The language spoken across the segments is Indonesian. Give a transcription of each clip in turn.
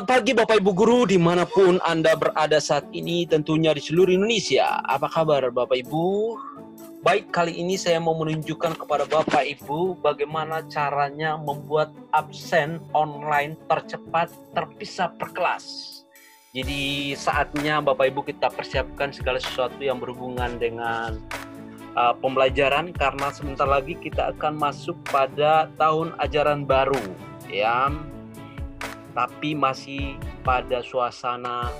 Selamat pagi Bapak Ibu Guru dimanapun Anda berada saat ini, tentunya di seluruh Indonesia. Apa kabar Bapak Ibu? Baik, kali ini saya mau menunjukkan kepada Bapak Ibu bagaimana caranya membuat absen online tercepat terpisah per kelas. Jadi saatnya Bapak Ibu kita persiapkan segala sesuatu yang berhubungan dengan pembelajaran, karena sebentar lagi kita akan masuk pada tahun ajaran baru, ya. Tapi masih pada suasana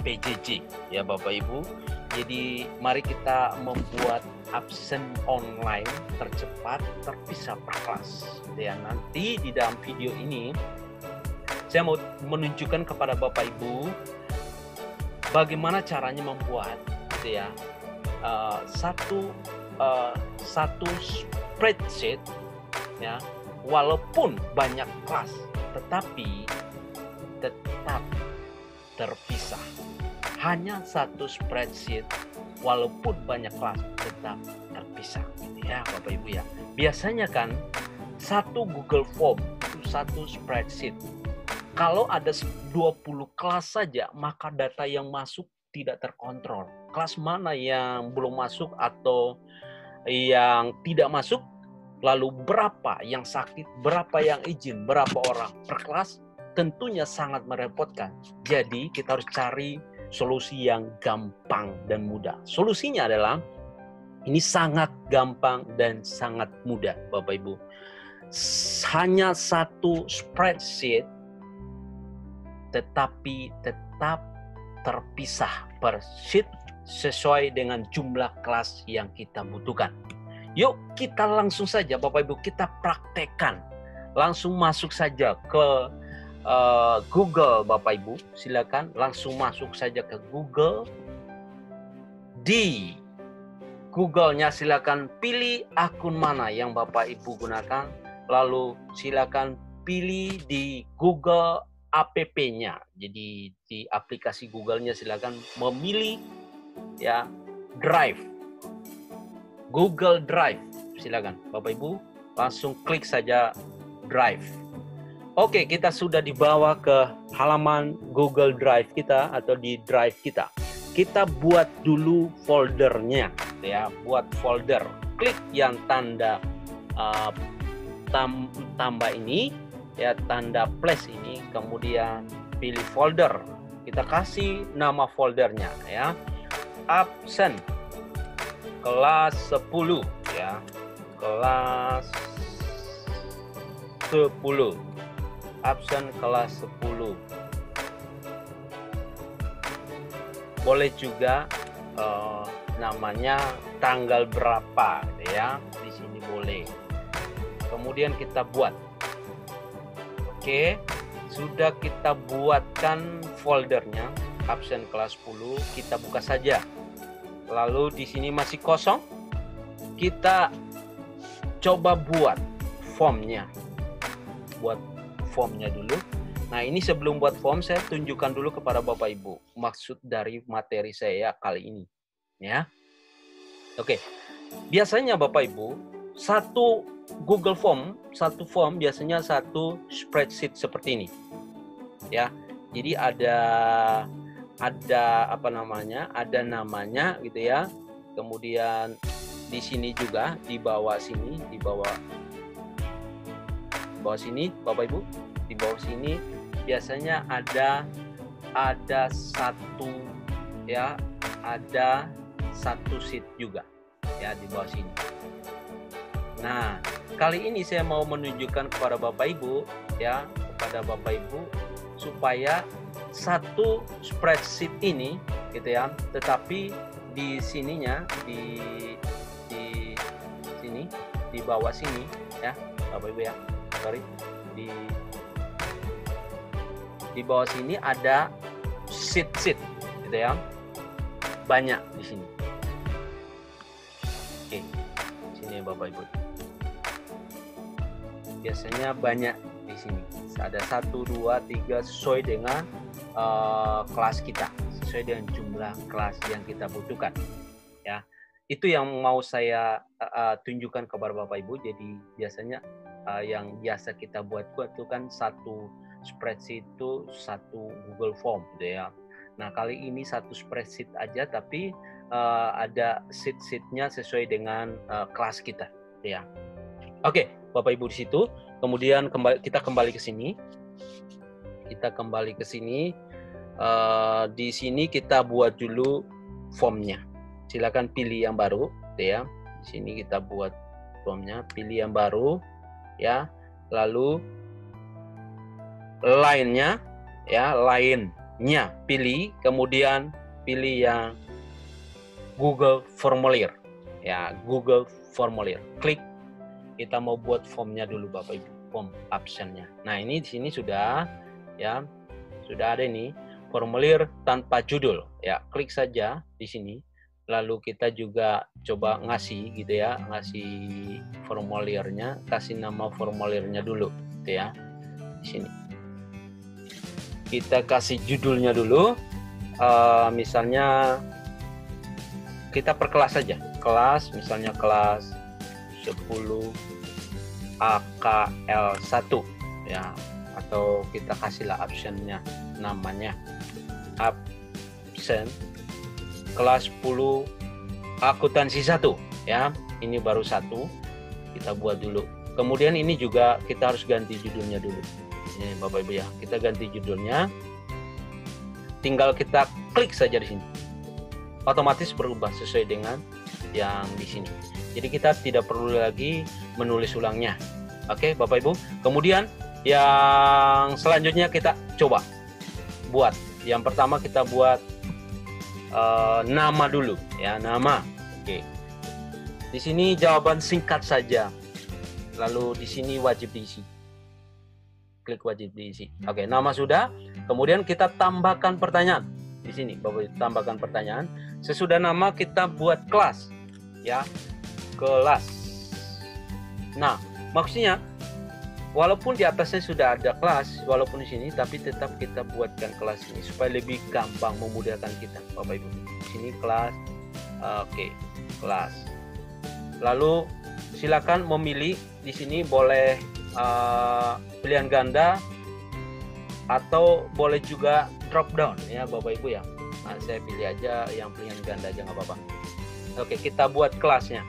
PJJ, ya Bapak Ibu. Jadi mari kita membuat absen online tercepat terpisah per kelas. Ya, nanti di dalam video ini saya mau menunjukkan kepada Bapak Ibu bagaimana caranya membuat, gitu ya, satu spreadsheet, ya, walaupun banyak kelas, tetapi tetap terpisah. Hanya satu spreadsheet walaupun banyak kelas tetap terpisah, gitu ya Bapak Ibu ya. Biasanya kan satu Google Form itu satu spreadsheet. Kalau ada 20 kelas saja, maka data yang masuk tidak terkontrol. Kelas mana yang belum masuk atau yang tidak masuk, lalu berapa yang sakit, berapa yang izin, berapa orang per kelas, tentunya sangat merepotkan. Jadi kita harus cari solusi yang gampang dan mudah. Solusinya adalah, ini sangat gampang dan sangat mudah Bapak Ibu. Hanya satu spreadsheet, tetapi tetap terpisah per sheet sesuai dengan jumlah kelas yang kita butuhkan. Yuk kita langsung saja Bapak Ibu, kita praktekkan. Langsung masuk saja ke Google Bapak Ibu, silakan langsung masuk saja ke Google. Di Google-nya silakan pilih akun mana yang Bapak Ibu gunakan, lalu silakan pilih di Google App-nya. Jadi di aplikasi Google-nya silakan memilih, ya, Drive. Google Drive, silakan Bapak Ibu langsung klik saja Drive. Oke, kita sudah dibawa ke halaman Google Drive kita atau di Drive kita. Kita buat dulu foldernya, ya. Buat folder. Klik yang tanda tambah ini, ya, tanda plus ini, kemudian pilih folder. Kita kasih nama foldernya, ya. Absen kelas 10, ya. Kelas 10. Absen kelas 10. Boleh juga namanya tanggal berapa, ya, di sini boleh. Kemudian kita buat. Oke, sudah kita buatkan foldernya absen kelas 10, kita buka saja. Lalu di sini masih kosong, kita coba buat formnya. Buat formnya dulu. Nah, ini sebelum buat form saya tunjukkan dulu kepada Bapak Ibu maksud dari materi saya kali ini, ya. Oke. Biasanya Bapak Ibu, satu Google Form, satu form biasanya satu spreadsheet seperti ini. Ya. Jadi ada apa namanya? Ada namanya gitu ya. Kemudian di sini juga di bawah sini, di bawah sini Bapak Ibu, di bawah sini biasanya ada satu, ya, ada satu sheet juga, ya, di bawah sini. Nah, kali ini saya mau menunjukkan kepada Bapak Ibu, ya, kepada Bapak Ibu supaya satu spreadsheet ini, gitu ya, tetapi di sininya di sini, di bawah sini, ya Bapak Ibu, ya. Sorry, di bawah sini ada sheet, gitu ya, banyak di sini. Oke, sini ya Bapak Ibu. Biasanya banyak di sini. Ada 1, 2, 3 sesuai dengan kelas kita, sesuai dengan jumlah kelas yang kita butuhkan. Ya, itu yang mau saya tunjukkan kepada Bapak Ibu. Jadi biasanya yang biasa kita buat itu kan satu spreadsheet itu satu Google Form gitu ya. Nah, kali ini satu spreadsheet aja, tapi ada sheet-sheetnya sesuai dengan kelas kita ya. Oke, Bapak Ibu di situ. Kemudian kita kembali ke sini. Di sini kita buat dulu formnya. Silakan pilih yang baru ya. Di sini kita buat formnya, pilih yang baru ya. Lalu lainnya pilih, kemudian pilih yang Google Formulir ya, Google Formulir. Klik, kita mau buat formnya dulu Bapak Ibu, form optionnya. Nah, ini di sini sudah ya, sudah ada ini formulir tanpa judul ya. Klik saja di sini. Lalu kita juga coba ngasih gitu ya, ngasih formulirnya, kasih nama formulirnya dulu gitu ya. Di sini kita kasih judulnya dulu, misalnya kita per kelas saja, kelas misalnya kelas 10 AKL1 ya, atau kita kasihlah optionnya, namanya absen kelas 10 akuntansi 1 ya. Ini baru satu, kita buat dulu. Kemudian ini juga kita harus ganti judulnya dulu. Ini Bapak Ibu ya, kita ganti judulnya. Tinggal kita klik saja di sini. Otomatis berubah sesuai dengan yang di sini. Jadi kita tidak perlu lagi menulis ulangnya. Oke, Bapak Ibu. Kemudian yang selanjutnya kita coba buat. Yang pertama kita buat nama dulu ya, nama. Oke. Di sini jawaban singkat saja. Lalu di sini wajib diisi. Klik wajib diisi. Oke, nama sudah. Kemudian kita tambahkan pertanyaan. Di sini Bapak Ibu, tambahkan pertanyaan. Sesudah nama kita buat kelas ya, kelas. Nah, maksudnya walaupun di atasnya sudah ada kelas, walaupun di sini, tapi tetap kita buatkan kelas ini supaya lebih gampang, memudahkan kita Bapak Ibu. Di sini kelas. Oke, kelas. Lalu silakan memilih. Di sini boleh pilihan ganda atau boleh juga drop down ya Bapak Ibu ya. Nah, saya pilih aja yang pilihan ganda aja, nggak apa-apa. Oke, kita buat kelasnya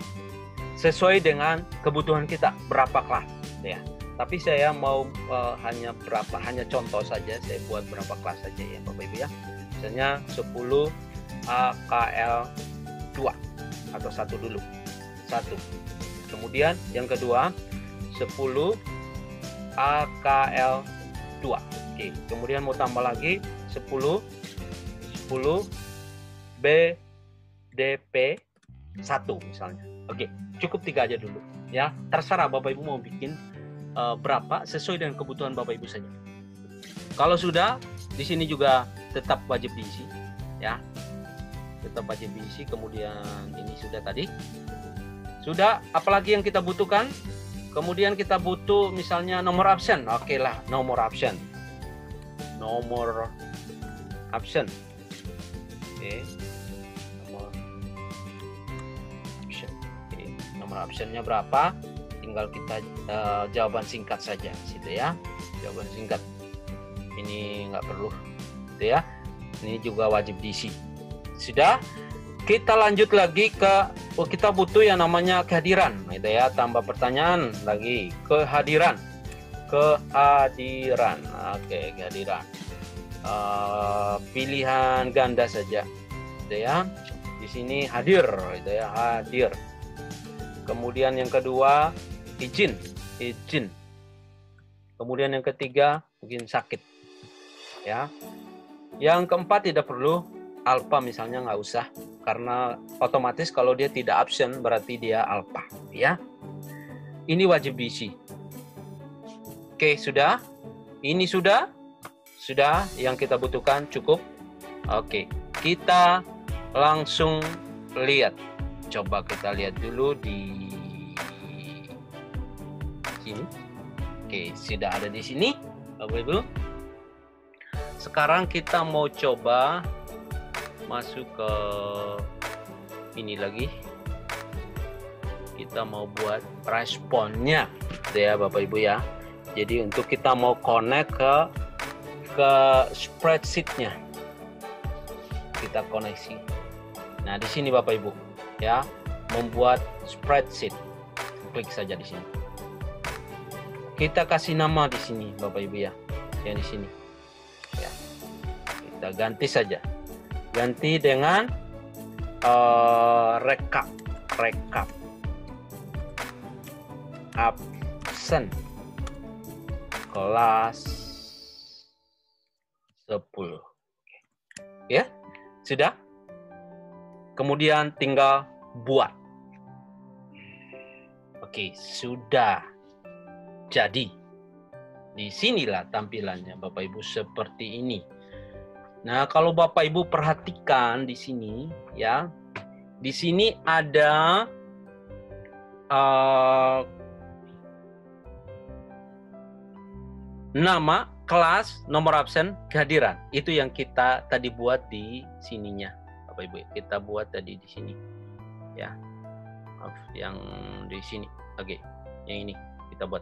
sesuai dengan kebutuhan kita, berapa kelas ya. Tapi saya mau hanya contoh saja, saya buat berapa kelas saja ya Bapak Ibu ya. Misalnya 10 AKL 2 atau 1 dulu. 1. Kemudian yang kedua 10 AKL 2. Oke, kemudian mau tambah lagi 10 BDP 1 misalnya. Oke, cukup 3 aja dulu ya. Terserah Bapak Ibu mau bikin berapa sesuai dengan kebutuhan Bapak Ibu saja. Kalau sudah, di sini juga tetap wajib diisi ya. Tetap wajib diisi. Kemudian ini sudah tadi. Sudah, apalagi yang kita butuhkan? Kemudian kita butuh misalnya nomor absen. Oke lah, nomor absen. Nomor absen. Oke. Nomor absen. Oke. Nomor absennya berapa? Tinggal kita jawaban singkat saja situ ya. Jawaban singkat. Ini nggak perlu gitu ya. Ini juga wajib diisi. Sudah, kita lanjut lagi ke kita butuh yang namanya kehadiran gitu ya. Tambah pertanyaan lagi, kehadiran. Oke, kehadiran. Pilihan ganda saja gitu ya. Di sini hadir gitu ya, hadir. Kemudian yang kedua izin. Kemudian yang ketiga mungkin sakit ya. Yang keempat tidak perlu, alpha misalnya nggak usah, karena otomatis kalau dia tidak absen berarti dia alpha ya. Ini wajib diisi. Oke, sudah. Ini sudah yang kita butuhkan cukup. Oke, kita langsung lihat. Coba kita lihat dulu di sini. Oke, sudah ada di sini Bapak Ibu. Sekarang kita mau coba masuk ke ini lagi. Kita mau buat responnya gitu ya Bapak Ibu ya. Jadi untuk kita mau connect ke ke spreadsheet-nya. Kita koneksi. Nah, di sini Bapak Ibu, ya, membuat spreadsheet. Klik saja di sini. Kita kasih nama di sini Bapak Ibu ya. Yang di sini. Ya. Kita ganti saja. Ganti dengan rekap. Absen kelas 10. Ya, sudah. Kemudian tinggal buat. Oke, sudah jadi. Disinilah tampilannya Bapak Ibu seperti ini. Nah, kalau Bapak Ibu perhatikan di sini, ya, di sini ada nama, kelas, nomor absen, kehadiran. Itu yang kita tadi buat di sininya, Bapak Ibu. Kita buat tadi di sini, ya. Maaf, yang di sini. Oke, yang ini kita buat,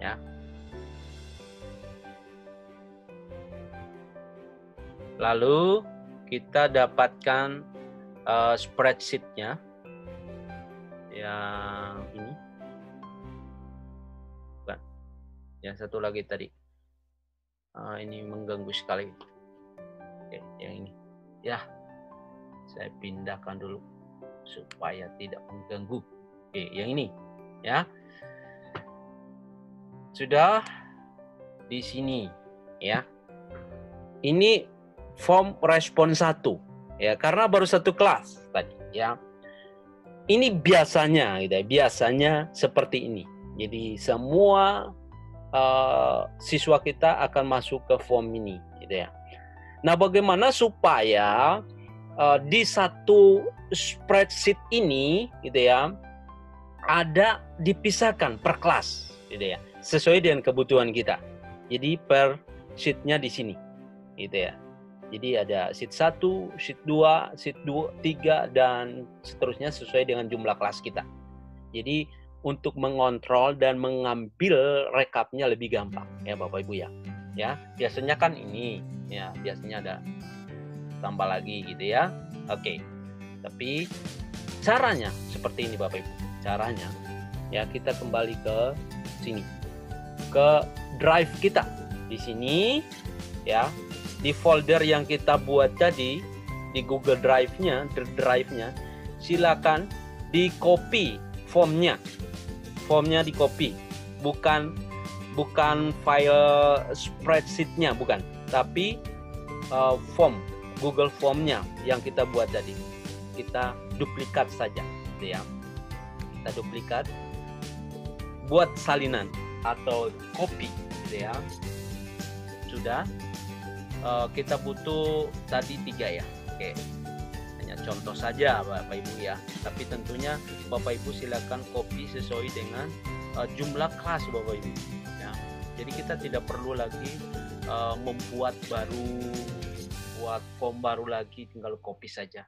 ya. Lalu kita dapatkan spreadsheet-nya yang ini. Bukan. Yang satu lagi tadi. Ini mengganggu sekali. Oke, yang ini. Ya, saya pindahkan dulu supaya tidak mengganggu. Oke, yang ini. Ya. Sudah di sini, ya. Ini form respon 1, ya, karena baru satu kelas tadi, ya. Ini biasanya, gitu ya, biasanya seperti ini. Jadi semua siswa kita akan masuk ke form ini, gitu ya. Nah, bagaimana supaya di satu spreadsheet ini, gitu ya, ada dipisahkan per kelas, gitu ya, sesuai dengan kebutuhan kita. Jadi per sheet-nya di sini, gitu ya. Jadi ada sheet 1, sheet 2, sheet 3, dan seterusnya sesuai dengan jumlah kelas kita. Jadi untuk mengontrol dan mengambil rekapnya lebih gampang, ya Bapak Ibu ya. Ya, biasanya kan ini, ya biasanya ada tambah lagi gitu ya. Oke. Tapi caranya seperti ini Bapak Ibu. Caranya ya kita kembali ke sini. Ke drive kita. Di sini ya. Di folder yang kita buat tadi di Google Drive-nya, silakan di-copy formnya. Formnya di-copy. Bukan file spreadsheet-nya, bukan. Tapi form, Google Form-nya yang kita buat tadi. Kita duplikat saja, gitu ya. Kita duplikat. Buat salinan atau copy, gitu ya. Sudah. Kita butuh tadi 3 ya. Oke. Hanya contoh saja Bapak Ibu ya. Tapi tentunya Bapak Ibu silakan copy sesuai dengan jumlah kelas Bapak Ibu. Ya. Jadi kita tidak perlu lagi membuat buat form baru lagi, tinggal copy saja.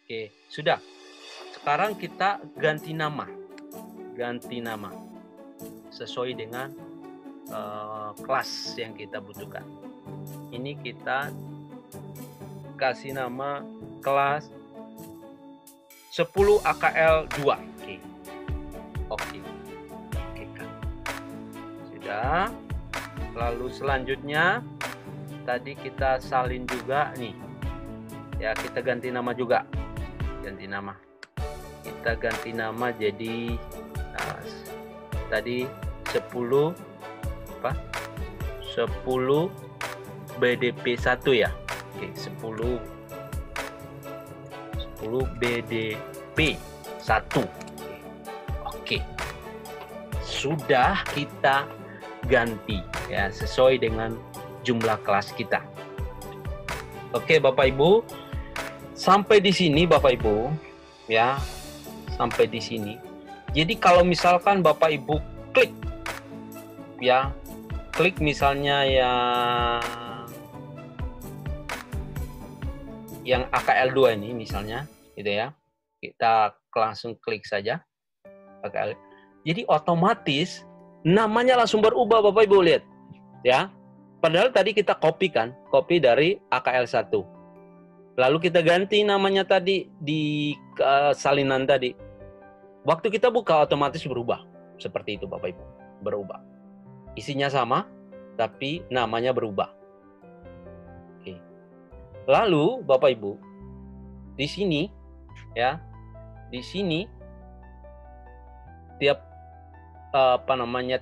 Oke, sudah. Sekarang kita ganti nama. Ganti nama. Sesuai dengan kelas yang kita butuhkan. Ini kita kasih nama kelas 10 AKL 2. Oke. Oke kan. Sudah. Lalu selanjutnya tadi kita salin juga nih. Ya, kita ganti nama juga. Ganti nama. Kita ganti nama jadi tadi 10 apa? 10 BDP 1 ya. Oke, 10 BDP 1. Oke. Sudah kita ganti ya sesuai dengan jumlah kelas kita. Oke, Bapak Ibu. Sampai di sini Bapak Ibu ya. Sampai di sini. Jadi kalau misalkan Bapak Ibu klik ya, klik misalnya yang AKL 2 ini misalnya gitu ya. Kita langsung klik saja AKL. Jadi otomatis namanya langsung berubah Bapak Ibu, lihat ya. Padahal tadi kita copy dari AKL1. Lalu kita ganti namanya tadi di salinan tadi. Waktu kita buka otomatis berubah. Seperti itu Bapak Ibu, berubah. Isinya sama, tapi namanya berubah. Oke. Lalu Bapak Ibu, di sini ya, di sini tiap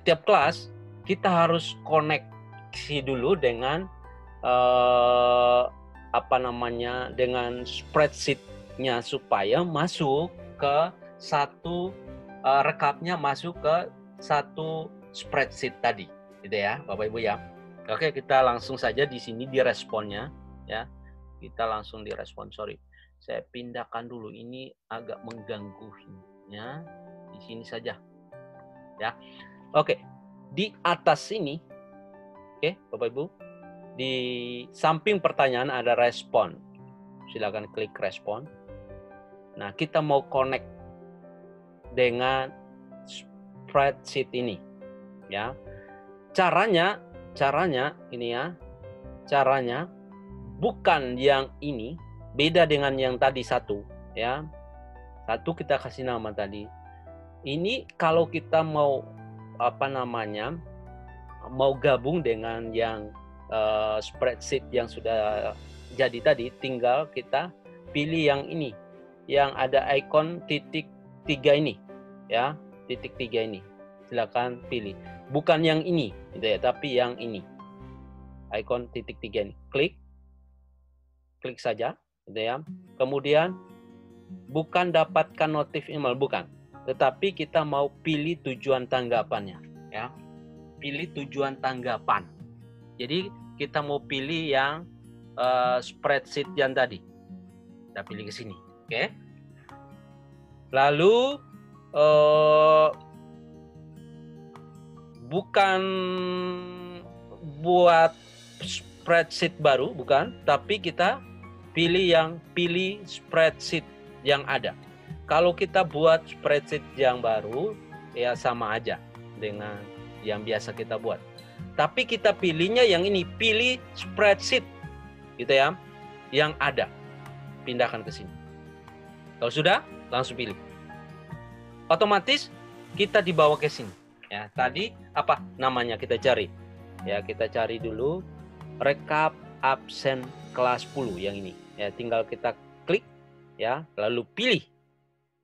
tiap kelas kita harus koneksi dulu dengan dengan spreadsheet-nya supaya masuk ke satu rekapnya masuk ke satu spreadsheet tadi, gitu ya, Bapak Ibu ya. Oke, kita langsung saja di sini di responnya ya. Kita langsung di respon. Sorry, saya pindahkan dulu, ini agak mengganggunya. Di sini saja. Ya. Oke. Di atas sini, oke, Bapak Ibu, di samping pertanyaan ada respon. Silakan klik respon. Nah, kita mau connect dengan spreadsheet ini, ya. Caranya ini ya. Caranya bukan yang ini, beda dengan yang tadi satu, ya. Satu kita kasih nama tadi. Ini kalau kita mau mau gabung dengan yang spreadsheet yang sudah jadi tadi, tinggal kita pilih yang ini, yang ada ikon titik 3 ini, ya, titik 3 ini. Silakan pilih. Bukan yang ini, gitu ya, tapi yang ini, ikon titik 3 ini. Klik saja, gitu ya. Kemudian bukan dapatkan notif email, bukan. Tetapi kita mau pilih tujuan tanggapannya, ya. Pilih tujuan tanggapan. Jadi kita mau pilih yang spreadsheet yang tadi. Kita pilih ke sini, oke. Lalu bukan buat spreadsheet baru, bukan, tapi kita pilih spreadsheet yang ada. Kalau kita buat spreadsheet yang baru, ya sama aja dengan yang biasa kita buat. Tapi kita pilihnya yang ini, pilih spreadsheet, gitu ya, yang ada. Pindahkan ke sini. Kalau sudah, langsung pilih. Otomatis kita dibawa ke sini. Ya, tadi apa namanya kita cari? Ya, kita cari dulu rekap absen kelas 10 yang ini. Ya, tinggal kita klik, ya, lalu pilih.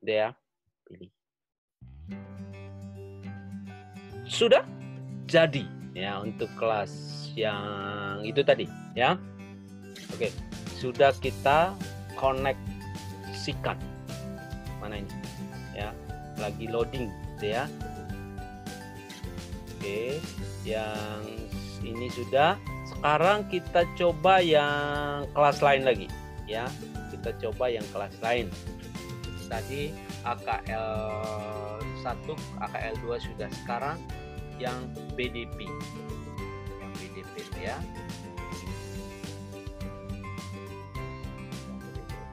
Ya, pilih. Sudah jadi ya untuk kelas yang itu tadi, ya. Oke, sudah kita koneksikan. Mana ini? Ya, lagi loading, ya. Oke, yang ini sudah. Sekarang kita coba yang kelas lain lagi, ya. Kita coba yang kelas lain. Tadi AKL 1, AKL 2 sudah, sekarang yang BDP. Yang BDP ya.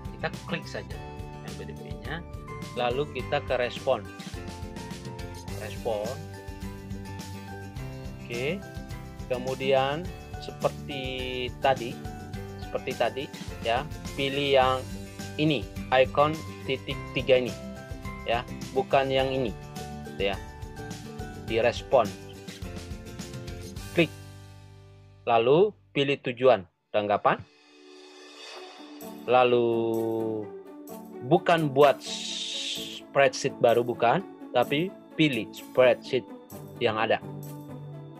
Kita klik saja yang BDP-nya, lalu kita ke respon. Oke. Kemudian seperti tadi ya, pilih yang ini, ikon titik 3 ini, ya, bukan yang ini, ya. Di respon, klik, lalu pilih tujuan tanggapan, lalu bukan buat spreadsheet baru, bukan, tapi pilih spreadsheet yang ada,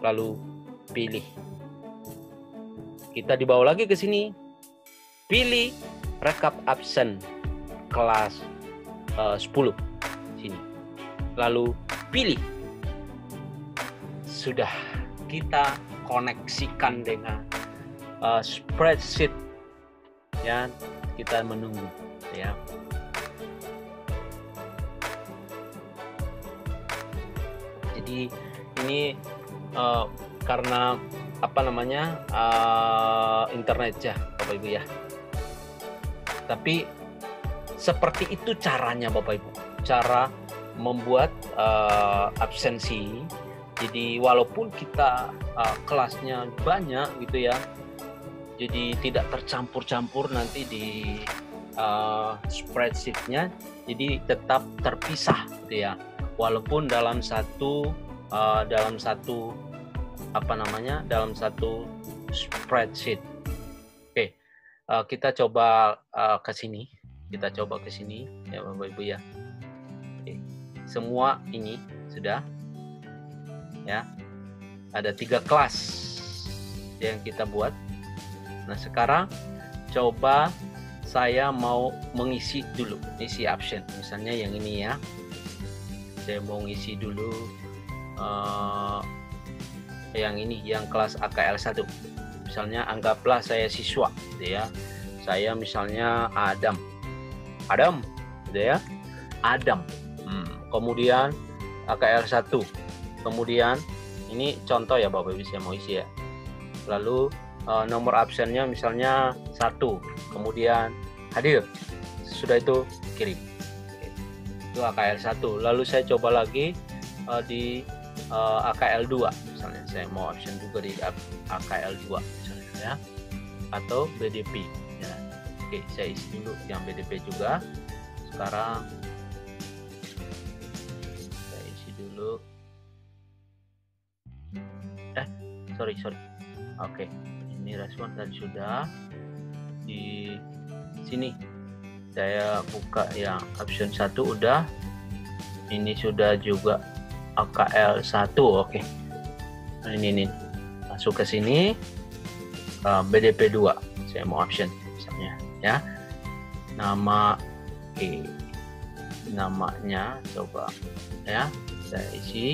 lalu pilih. Kita dibawa lagi ke sini, pilih rekap absen kelas 10 sini, lalu pilih. Sudah kita koneksikan dengan spreadsheet, ya. Kita menunggu, ya. Jadi ini karena internet ya, Bapak Ibu ya. Tapi seperti itu caranya Bapak Ibu, cara membuat absensi Jadi walaupun kita kelasnya banyak gitu ya, jadi tidak tercampur-campur nanti di spreadsheet-nya, jadi tetap terpisah gitu ya. Walaupun dalam satu spreadsheet. Oke, kita coba ke sini. Kita coba ke sini ya Bapak Ibu ya. Oke. Semua ini sudah ya. Ada 3 kelas yang kita buat. Nah, sekarang coba saya mau mengisi dulu, isi option. Misalnya yang ini ya. Saya mau ngisi dulu yang ini, yang kelas AKL 1. Misalnya anggaplah saya siswa gitu ya. Saya misalnya Adam gitu ya. Adam. Kemudian AKL 1. Kemudian ini contoh ya Bapak Ibu, saya mau isi ya. Lalu nomor absennya misalnya 1. Kemudian hadir. Sudah itu kirim. Itu AKL 1. Lalu saya coba lagi di AKL 2 misalnya. Saya mau absen juga di AKL 2 misalnya ya. Atau BDP ya. Oke, saya isi dulu yang BDP juga. Sekarang saya isi dulu. Sorry. Oke, ini respon tadi sudah. Di sini saya buka yang option 1 udah. Ini sudah juga AKL 1. Oke. Nah, ini masuk ke sini. BDP 2. Saya mau option misalnya ya. Nama namanya coba ya. Saya isi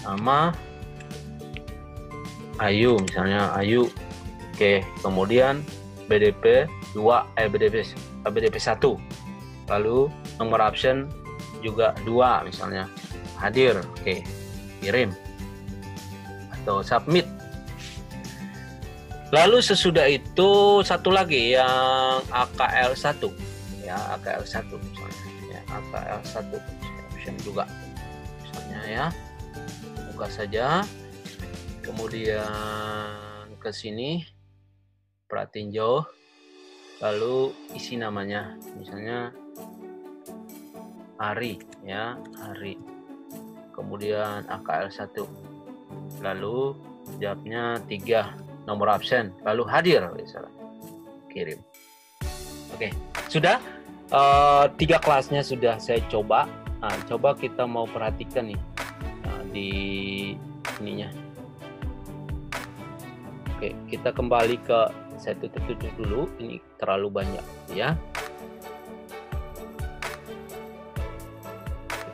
nama Ayu misalnya, Ayu. Oke, kemudian BDP 2 BDP 1. Lalu nomor absen juga 2 misalnya. Hadir. Oke, kirim atau submit. Lalu sesudah itu satu lagi yang AKL 1 ya, AKL 1 misalnya ya, AKL 1 option juga misalnya ya. Buka saja, kemudian ke sini, perhatiin jauh, lalu isi namanya, misalnya Ari ya, Ari. Kemudian AKL 1, lalu jawabnya 3, nomor absen, lalu hadir, misalnya kirim. Oke, sudah 3 kelasnya sudah saya coba. Nah, coba kita mau perhatikan nih. Di ininya. Oke, kita kembali ke, saya tutup dulu, ini terlalu banyak ya.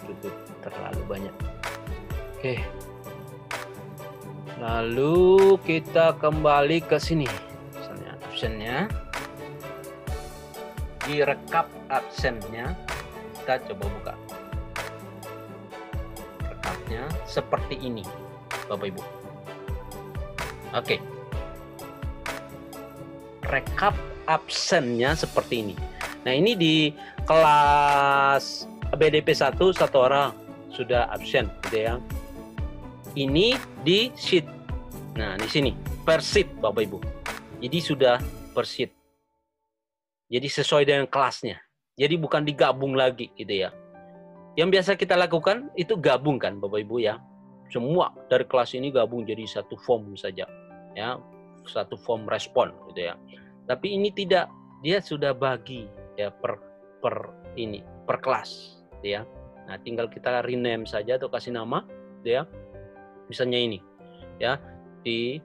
Tutup terlalu banyak. Oke. Lalu kita kembali ke sini. Misalnya absennya. Di rekap absennya kita coba buka. Seperti ini Bapak Ibu. Oke. Rekap absennya seperti ini. Nah, ini di kelas BDP 1 satu orang sudah absen gitu ya. Ini di sheet. Nah, di sini per sheet Bapak Ibu. Jadi sudah per sheet. Jadi sesuai dengan kelasnya. Jadi bukan digabung lagi gitu ya. Yang biasa kita lakukan itu gabung kan Bapak Ibu ya. Semua dari kelas ini gabung jadi satu form saja ya. Satu form respon gitu ya. Tapi ini tidak, dia sudah bagi ya per kelas gitu ya. Nah, tinggal kita rename saja atau kasih nama gitu ya. Misalnya ini ya, di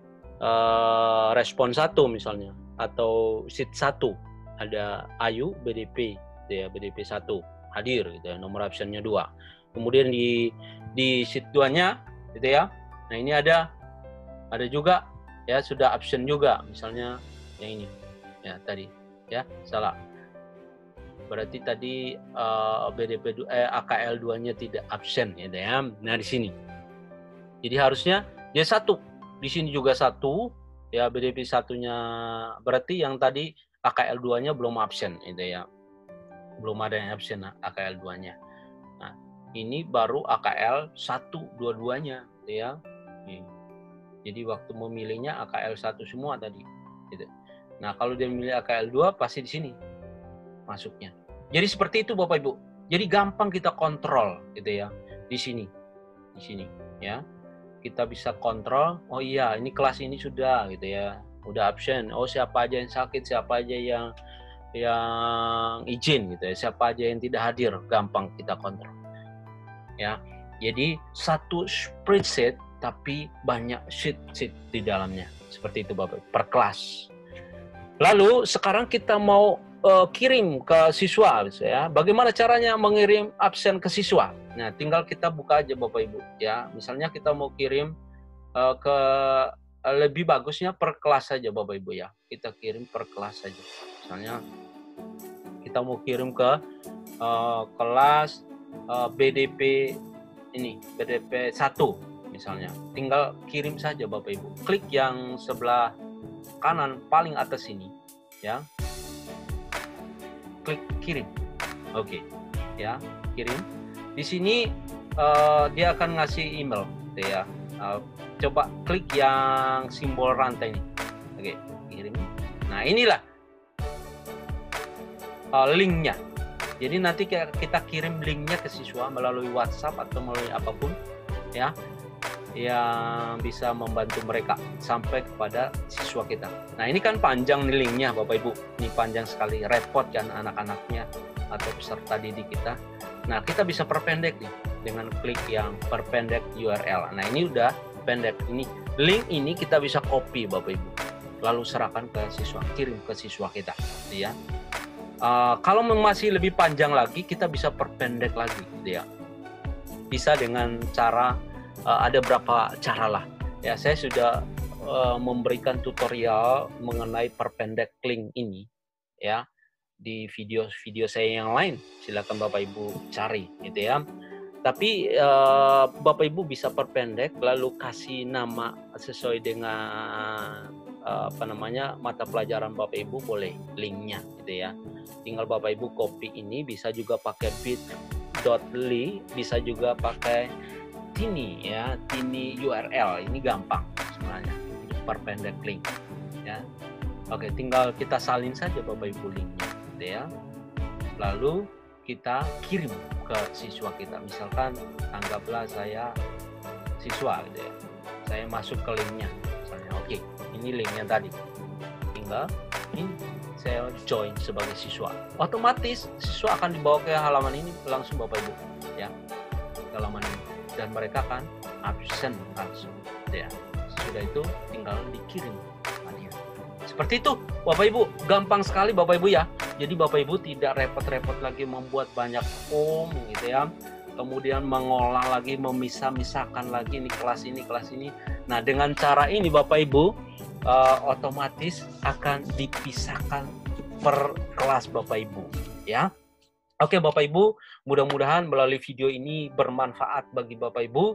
respon 1 misalnya, atau sheet 1 ada Ayu BDP gitu ya, BDP 1 hadir gitu ya, nomor absennya 2. Kemudian di sheet 2-nya gitu ya. Nah, ini ada juga ya, sudah absen juga misalnya yang ini. Ya, tadi ya, salah. Berarti tadi BDP AKL 2-nya tidak absen gitu ya. Nah, di sini. Jadi harusnya dia 1. Di sini juga 1 ya, BDP 1-nya berarti yang tadi AKL 2-nya belum absen gitu ya. Belum ada yang absen AKL 2-nya. Nah, ini baru AKL 1 dua-duanya ya. Jadi waktu memilihnya AKL 1 semua tadi gitu. Nah, kalau dia memilih AKL 2 pasti di sini masuknya. Jadi seperti itu Bapak Ibu. Jadi gampang kita kontrol gitu ya. Di sini ya. Kita bisa kontrol, oh iya ini kelas ini sudah gitu ya. Udah absen. Oh, siapa aja yang sakit, siapa aja yang izin gitu ya. Siapa aja yang tidak hadir, gampang kita kontrol. Ya. Jadi satu spreadsheet tapi banyak sheet di dalamnya. Seperti itu Bapak, per kelas. Lalu sekarang kita mau kirim ke siswa ya. Bagaimana caranya mengirim absen ke siswa? Nah, tinggal kita buka aja Bapak Ibu ya. Misalnya kita mau kirim ke lebih bagusnya per kelas saja Bapak Ibu ya. Kita kirim per kelas saja. Misalnya kita mau kirim ke kelas BDP ini, BDP 1 misalnya. Tinggal kirim saja Bapak Ibu. Klik yang sebelah kanan paling atas ini ya. Klik kirim. Oke. Ya, kirim. Di sini dia akan ngasih email gitu ya. Coba klik yang simbol rantai ini. Oke, kirim. Nah, inilah linknya. Jadi nanti kita kirim linknya ke siswa melalui WhatsApp atau melalui apapun ya, yang bisa membantu mereka sampai kepada siswa kita. Nah, ini kan panjang nih linknya Bapak Ibu. Ini panjang sekali, repot kan anak-anaknya atau peserta didik kita. Nah, kita bisa perpendek nih dengan klik yang perpendek URL. Nah, ini udah pendek. Ini link ini kita bisa copy Bapak Ibu. Lalu serahkan ke siswa, kirim ke siswa kita ya. Kalau masih lebih panjang lagi, kita bisa perpendek lagi gitu ya. Bisa dengan cara ada berapa cara lah ya. Saya sudah memberikan tutorial mengenai perpendek link ini ya di video-video saya yang lain. Silakan Bapak Ibu cari gitu ya. Tapi Bapak Ibu bisa perpendek lalu kasih nama sesuai dengan mata pelajaran Bapak Ibu, boleh linknya gitu ya. Tinggal Bapak Ibu copy ini, bisa juga pakai bit.ly, bisa juga pakai Tiny ya, Tiny URL. Ini gampang sebenarnya untuk perpendek link ya. Oke, tinggal kita salin saja Bapak Ibu linknya gitu ya. Lalu kita kirim ke siswa kita. Misalkan anggaplah saya siswa gitu ya. Saya masuk ke linknya misalnya. Oke, ini linknya tadi. Tinggal ini saya join sebagai siswa. Otomatis siswa akan dibawa ke halaman ini langsung Bapak Ibu ya. Ke halaman ini. Dan mereka akan absen langsung ya. Sudah itu tinggal dikirim hadiah. Seperti itu Bapak Ibu, gampang sekali Bapak Ibu ya. Jadi Bapak Ibu tidak repot-repot lagi membuat banyak form gitu ya. Kemudian mengolah lagi, memisah-misahkan lagi ini kelas ini. Nah, dengan cara ini Bapak Ibu otomatis akan dipisahkan per kelas Bapak Ibu ya. Oke Bapak Ibu, mudah-mudahan melalui video ini bermanfaat bagi Bapak Ibu.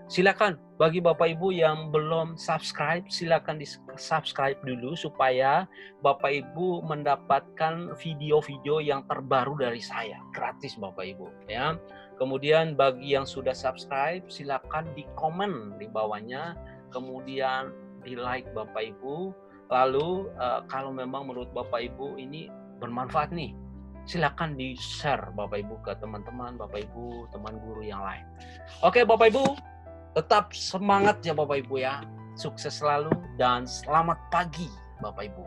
Silakan bagi Bapak Ibu yang belum subscribe, silakan di-subscribe dulu supaya Bapak Ibu mendapatkan video-video yang terbaru dari saya, gratis Bapak Ibu ya. Kemudian bagi yang sudah subscribe, silakan di komen di bawahnya, kemudian di like Bapak Ibu. Lalu kalau memang menurut Bapak Ibu ini bermanfaat nih, silakan di-share Bapak Ibu ke teman-teman Bapak Ibu, teman guru yang lain. Oke Bapak Ibu, tetap semangat ya Bapak Ibu ya. Sukses selalu dan selamat pagi Bapak Ibu.